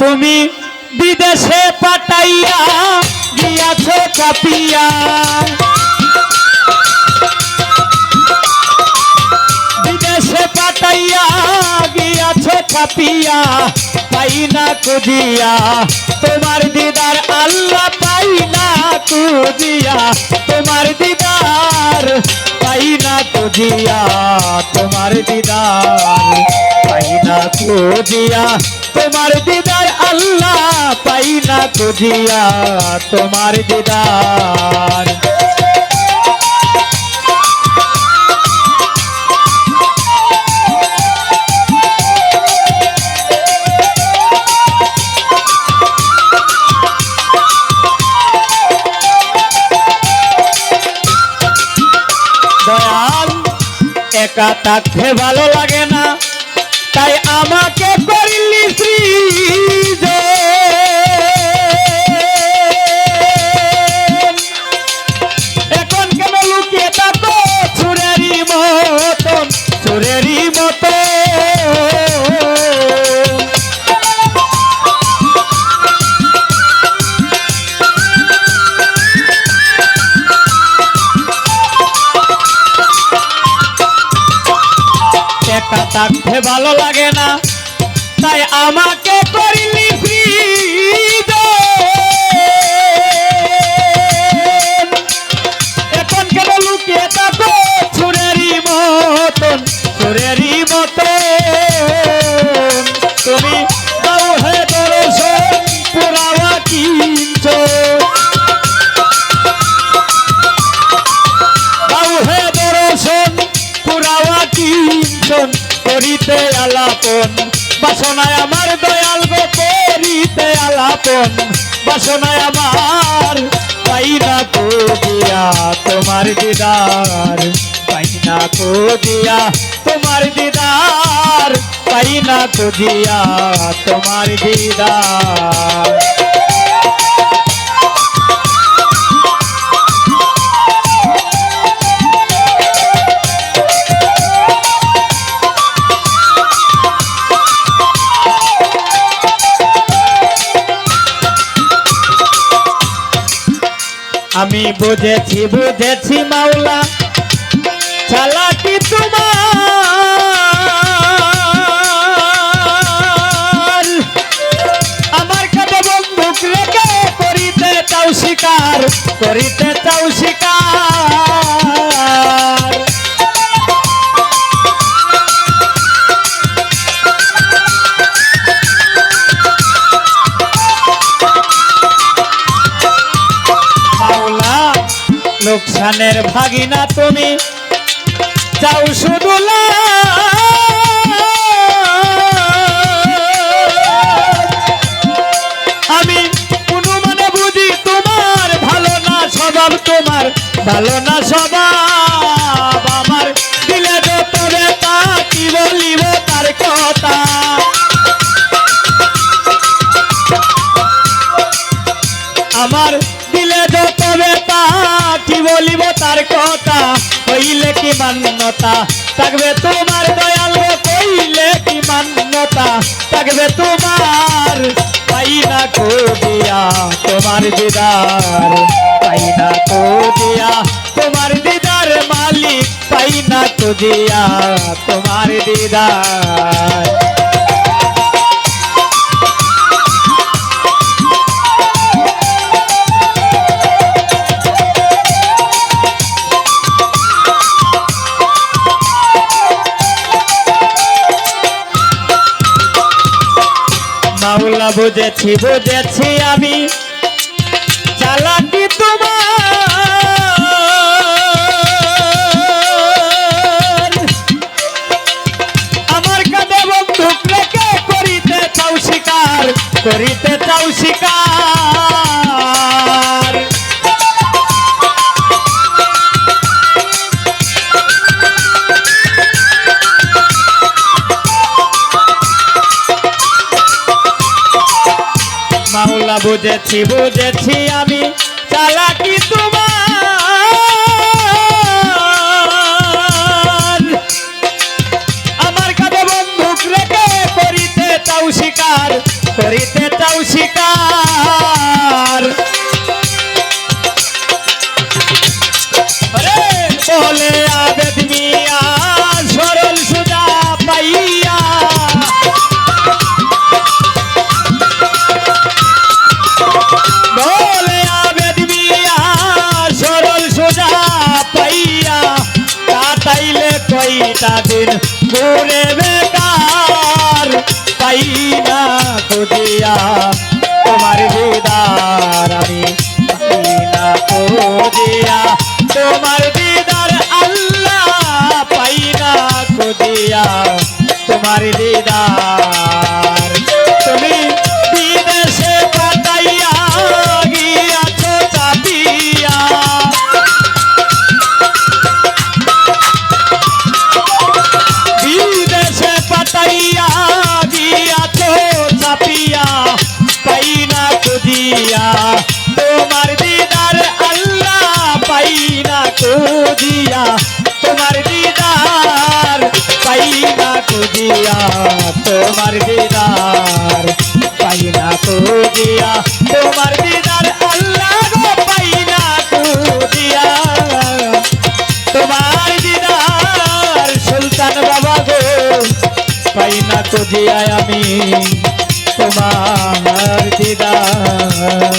তুমি বিদেশে পাঠাইয়া গিয়াছ কাপিয়া, বিদেশে পাঠাইয়া গিয়াছ কাপিয়া, পাই না খুঁজিয়া তোমার দিদার আল্লাহ, পাই না খুঁজিয়া তোমার দিদার, পাই না খুঁজিয়া তোমার দিদার, পাই না খুঁজিয়া তোমার দিদার আল্লাহ, পাই না খুঁজিয়া তোমার দিদার। দয়াল একা থাকতে ভালো লাগে না, তাই আমাকে করলি সৃজন, এখন কেন লুকিয়ে থাকো চোরেরই মতন, চোরেরই মতন। একা থাকতে ভালো লাগে না, তাই আমাকে করলি সৃজন, এখন কেন লুকিয়ে থাকো চোরেরই মতন, চোরেরই মতন। তুমি দাও হে দর্শন পুরাওয়া কিঞ্চ, দাও হে দর্শন পুরাওয়া কিঞ্চন, করিতে আলাপন বাসনায় আমার দয়াল গো, করিতে আলাপন বাসনায় আমার, পাই না খুঁজিয়া তোমার দিদার, পাই না খুঁজিয়া তোমার দিদার, পাই না খুঁজিয়া তোমার দিদার। আমি বুঝেছি বুঝেছি মাওলা চালাকি তোমার, আমার কাছে বন্দুক রেখে করিতে চাও শিকার, করিতে চাও শিকার। লোকসানের ভাগিনা তুমি যাও শুধু আমি কোনো মানে বুঝি তোমার ভালো না স্বভাব, তোমার ভালো না স্বভাব। আমার দিলে যত ব্যথা কি বলিব তার কথা, আমার দিলে যত ব্যথা কি বলিব তার কথা, কইলে কি মান্যতা থাকবে তোমার দয়াল গো, কইলে কি মান্যতা থাকবে তোমার, পাই না খুঁজিয়া তোমার দিদার, পাই না খুঁজিয়া তোমার দিদার মালিক, পাই না খুঁজিয়া তোমার দিদার। মাওলা বুঝেছি বুঝেছি আমি চালাকি তোমার, আমার কাঁধে বন্দুক রেখে করিতে চাও শিকার, করিতে চাও শিকার। মাওলা বুঝেছি বুঝেছি আমি চালাকি তোমার, আমার কাঁধে বন্দুক রেখে করিতে চাও শিকার, করিতে চাও শিকার বলে আবেদ মিয়া সরল সুজা পাইয়া বলে আবেদ মিয়া সরল সুজা পাইয়া কাটাইলে কয়টা দিন ঘুরে বেকার পাই না খুঁজিয়া তোমার দিদার আমি পাই না খুঁজিয়া তোমার দিদার আল্লাহ পাই না খুঁজিয়া তোমার দিদার তুমি বিদেশে পাঠাইয়া গিয়াছো চাপিয়া বিদেশে পাঠাইয়া গিয়াছো চাপিয়া পাই না খুঁজিয়া তোমার দিদার আল্লাহ পাই না খুঁজিয়া তোমার দিদার পাই না খুঁজিয়া তোমার দিদার পাই না খুঁজিয়া তোমার দিদার আল্লাহ গো পাই না খুঁজিয়া তোমার দিদার সুলতান বাবা গো পাই না খুঁজিয়া আমি তোমার দিদার